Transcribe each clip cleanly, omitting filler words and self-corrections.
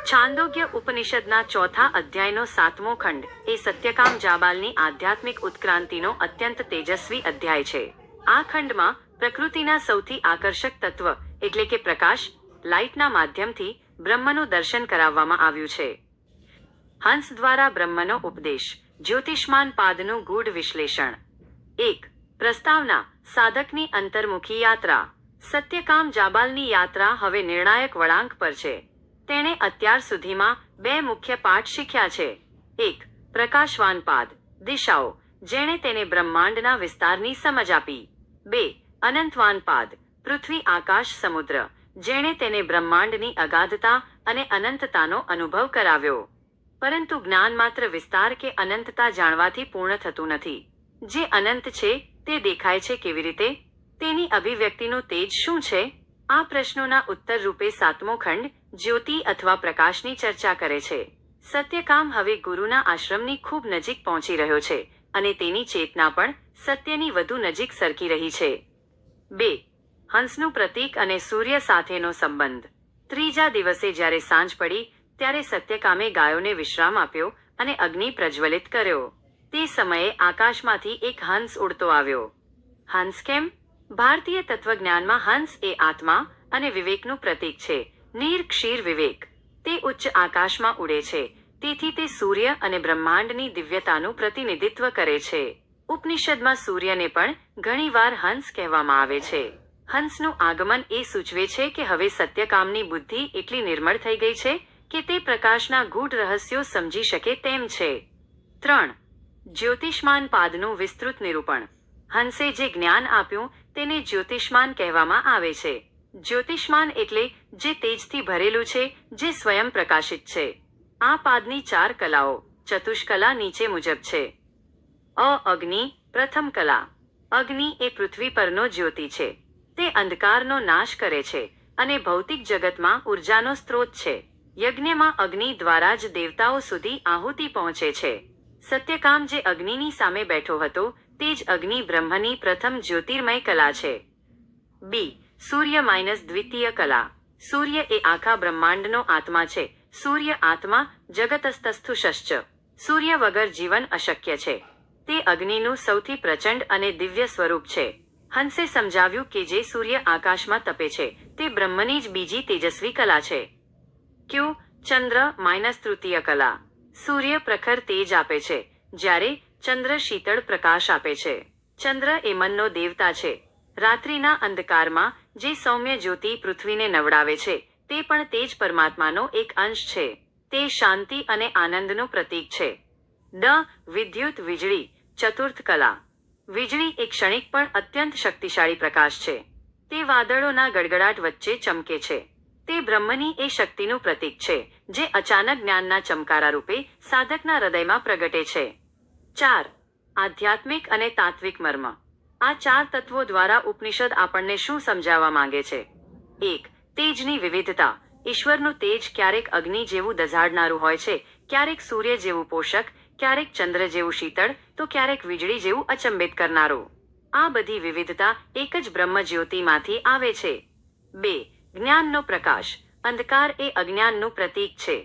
છાંદોગ્ય ઉપનિષદના ચોથા અધ્યાયનો 7મો ખંડ એ સત્યકામ જાબાલની આધ્યાત્મિક ઉત્ક્રાંતિનો અત્યંત તેજસ્વી અધ્યાય છે. આ ખંડમાં પ્રકૃતિના સૌથી આકર્ષક તત્વ એટલે કે પ્રકાશ, લાઇટના માધ્યમથી બ્રહ્મનું દર્શન કરાવવામાં આવ્યું છે. હંસ દ્વારા બ્રહ્મનો ઉપદેશ. જ્યોતિષ્માન પાદનું ગૂઢ વિશ્લેષણ. 1. પ્રસ્તાવના. સાધકની અંતર્મુખી યાત્રા. સત્યકામ જાબાલની યાત્રા હવે નિર્ણાયક વળાંક પર છે. તેણે અત્યાર સુધીમાં 2 મુખ્ય પાઠ શીખ્યા છે. 1. પ્રકાશવાન પાદ, દિશાઓ, જેણે તેને બ્રહ્માંડના વિસ્તારની સમજ આપી. 2. અનંતવાન પાદ, પૃથ્વી આકાશ સમુદ્ર, જેણે તેને બ્રહ્માંડની અગાધતા અને અનંતતાનો અનુભવ કરાવ્યો. પરંતુ જ્ઞાન માત્ર વિસ્તાર કે અનંતતા જાણવાથી પૂર્ણ થતું નથી. જે અનંત છે તે દેખાય છે કેવી રીતે? તેની અભિવ્યક્તિનું તેજ શું છે? આ પ્રશ્નોના ઉત્તર રૂપે 7મો ખંડ જ્યોતિ અથવા પ્રકાશની ચર્ચા કરે છે. સત્યકામ હવે ગુરુના આશ્રમની ખૂબ નજીક પહોંચી રહ્યો છે અને તેની ચેતના પણ સત્યની વધુ નજીક સરકી રહી છે. 2. હંસનું પ્રતીક અને સૂર્ય સાથેનો સંબંધ. ત્રીજા દિવસે જ્યારે સાંજ પડી ત્યારે સત્યકામે ગાયોને વિશ્રામ આપ્યો અને અગ્નિ પ્રજ્વલિત કર્યો. તે સમયે આકાશમાંથી એક હંસ ઉડતો આવ્યો. હંસ કેમ? ભારતીય તત્વજ્ઞાનમાં હંસ એ આત્મા અને વિવેકનું પ્રતીક છે. નીર ક્ષીર વિવેક. તે ઉચ્ચ આકાશમાં ઉડે છે, તેથી તે સૂર્ય અને બ્રહ્માંડની દિવ્યતાનું પ્રતિનિધિત્વ કરે છે. ઉપનિષદમાં સૂર્યને પણ ઘણીવાર હંસ કહેવામાં આવે છે. હંસનું આગમન એ સૂચવે છે કે હવે સત્યકામની બુદ્ધિ એટલી નિર્મળ થઈ ગઈ છે કે તે પ્રકાશના ગૂઢ રહસ્યો સમજી શકે તેમ છે. 3. જ્યોતિષ્માન પાદનું વિસ્તૃત નિરૂપણ. હંસે જે જ્ઞાન આપ્યું તેને જ્યોતિષ્માન કહેવામાં આવે છે. જ્યોતિષ્માન એટલે જે તેજથી ભરેલું છે, જે સ્વયં પ્રકાશિત છે. આ પાદની 4 કલાઓ, ચતુષ્કલા નીચે મુજબ છે. અગ્નિ. પ્રથમ કલા. અગ્નિ એ પૃથ્વી પરનો જ્યોતિ છે. તે અંધકારનો નાશ કરે છે અને ભૌતિક જગતમાં ઉર્જાનો સ્ત્રોત છે. યજ્ઞમાં અગ્નિ દ્વારા જ દેવતાઓ સુધી આહુતિ પહોંચે છે. સત્યકામ જે અગ્નિની સામે બેઠો હતો તે જ અગ્નિ બ્રહ્મની પ્રથમ જ્યોતિર્મય કલા છે. બી. સૂર્ય - દ્વિતીય કલા. સૂર્ય એ આખા બ્રહ્માંડનો આત્મા છે. સૂર્ય આત્મા જગતસ્તસ્થુષશ્ચ. સૂર્ય વગર જીવન અશક્ય છે. તે અગ્નિનું સૌથી પ્રચંડ અને દિવ્ય સ્વરૂપ છે. હંસે સમજાવ્યું કે જે સૂર્ય આકાશમાં તપે છે તે બ્રહ્મની જ બીજી તેજસ્વી કલા છે. ક્યુ. ચંદ્ર - તૃતીય કલા. સૂર્ય પ્રખર તેજ આપે છે, જ્યારે ચંદ્ર શીતળ પ્રકાશ આપે છે. ચંદ્ર એ મનનો દેવતા છે. રાત્રિના અંધકારમાં જે સૌમ્ય જ્યોતિ પૃથ્વીને નવડાવે છે તે પણ તેજ પરમાત્માનો એક અંશ છે. તે શાંતિ અને આનંદનું પ્રતીક છે. વિદ્યુત વીજળી. ચતુર્થ કલા. વીજળી એક ક્ષણિક પણ અત્યંત શક્તિશાળી પ્રકાશ છે. તે વાદળોના ગડગડાટ વચ્ચે ચમકે છે. તે બ્રહ્મની એ શક્તિનું પ્રતીક છે જે અચાનક જ્ઞાનના ચમકારા રૂપે સાધકના હૃદયમાં પ્રગટે છે. 4. આધ્યાત્મિક અને તાત્વિક મર્મ. આ 4 તત્વો દ્વારા ઉપનિષદ આપણને શું સમજાવવા માંગે છે? 1. તેજની વિવિધતા. ઈશ્વરનું તેજ ક્યારેક અગ્નિ જેવું દઝાડનારું હોય છે, ક્યારેક સૂર્ય જેવું પોષક, ક્યારેક ચંદ્ર જેવું શીતળ, તો ક્યારેક વીજળી જેવું અચંબિત કરનારું. આ બધી વિવિધતા એક જ બ્રહ્મ જ્યોતિમાંથી આવે છે. 2. જ્ઞાનનો પ્રકાશ. અંધકાર એ અજ્ઞાનનું પ્રતીક છે.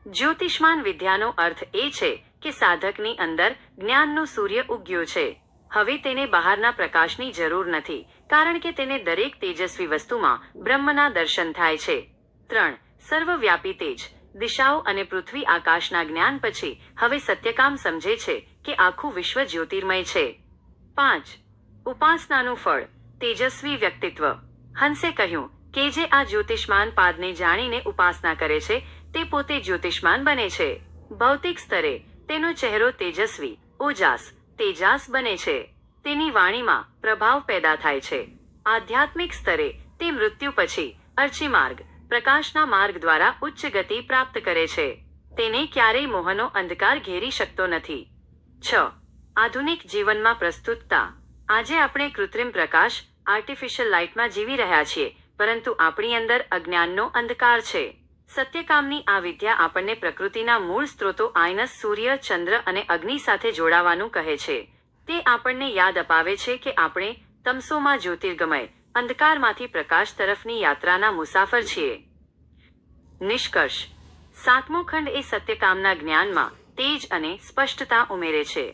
જ્યોતિષ્માન વિદ્યાનો અર્થ એ છે કે સાધકની અંદર જ્ઞાનનું સૂર્ય ઉગ્યો છે. હવે તેને બહારના પ્રકાશની જરૂર નથી, કારણ કે તેને દરેક તેજસ્વી વસ્તુમાં બ્રહ્મના દર્શન થાય છે. 3. સર્વવ્યાપી તેજ. દિશાઓ અને પૃથ્વી આકાશના જ્ઞાન પછી હવે સત્યકામ સમજે છે કે આખું વિશ્વ જ્યોતિર્મય છે. 5. ઉપાસનાનું ફળ. તેજસ્વી વ્યક્તિત્વ. હંસે કહ્યું કે જે આ જ્યોતિષ્માન પાદને જાણીને ઉપાસના કરે છે તે પોતે જ્યોતિષ્માન બને છે. ભૌતિક સ્તરે તેનો ચહેરો તેજસ્વી, ઓજાસ, તેજાસ બને છે. તેની વાણીમાં પ્રભાવ પેદા થાય છે. આધ્યાત્મિક સ્તરે તે મૃત્યુ પછી અર્ચિમાર્ગ, પ્રકાશના માર્ગ દ્વારા ઉચ્ચ ગતિ પ્રાપ્ત કરે છે. તેને ક્યારેય મોહનો અંધકાર ઘેરી શકતો નથી. 6. આધુનિક જીવનમાં પ્રસ્તુતતા. આજે આપણે કૃત્રિમ પ્રકાશ, આર્ટિફિશિયલ લાઇટમાં જીવી રહ્યા છીએ, પરંતુ આપણી અંદર અજ્ઞાનનો અંધકાર છે. સત્યકામની આ વિદ્યા આપણને પ્રકૃતિના મૂળ સ્ત્રોતો સૂર્ય, ચંદ્ર અને અગ્નિ સાથે જોડાવાનું કહે છે. તે આપણને યાદ અપાવે છે કે આપણે તમસોમાં જ્યોતિર્ગમય, અંધકારમાંથી પ્રકાશ તરફની યાત્રાના મુસાફર છીએ. નિષ્કર્ષ. સાતમો ખંડ એ સત્યકામના જ્ઞાનમાં તેજ અને સ્પષ્ટતા ઉમેરે છે.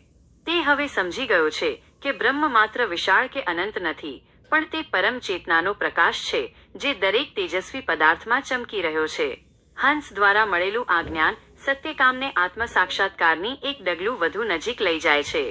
તે હવે સમજી ગયો છે કે બ્રહ્મ માત્ર વિશાળ કે અનંત નથી, પણ તે પરમ ચેતનાનો પ્રકાશ છે જે દરેક તેજસ્વી પદાર્થમાં ચમકી રહ્યો છે. હંસ દ્વારા મળેલું આ જ્ઞાન સત્યકામને આત્મસાક્ષાત્કારની એક ડગલું વધુ નજીક લઈ જાય છે.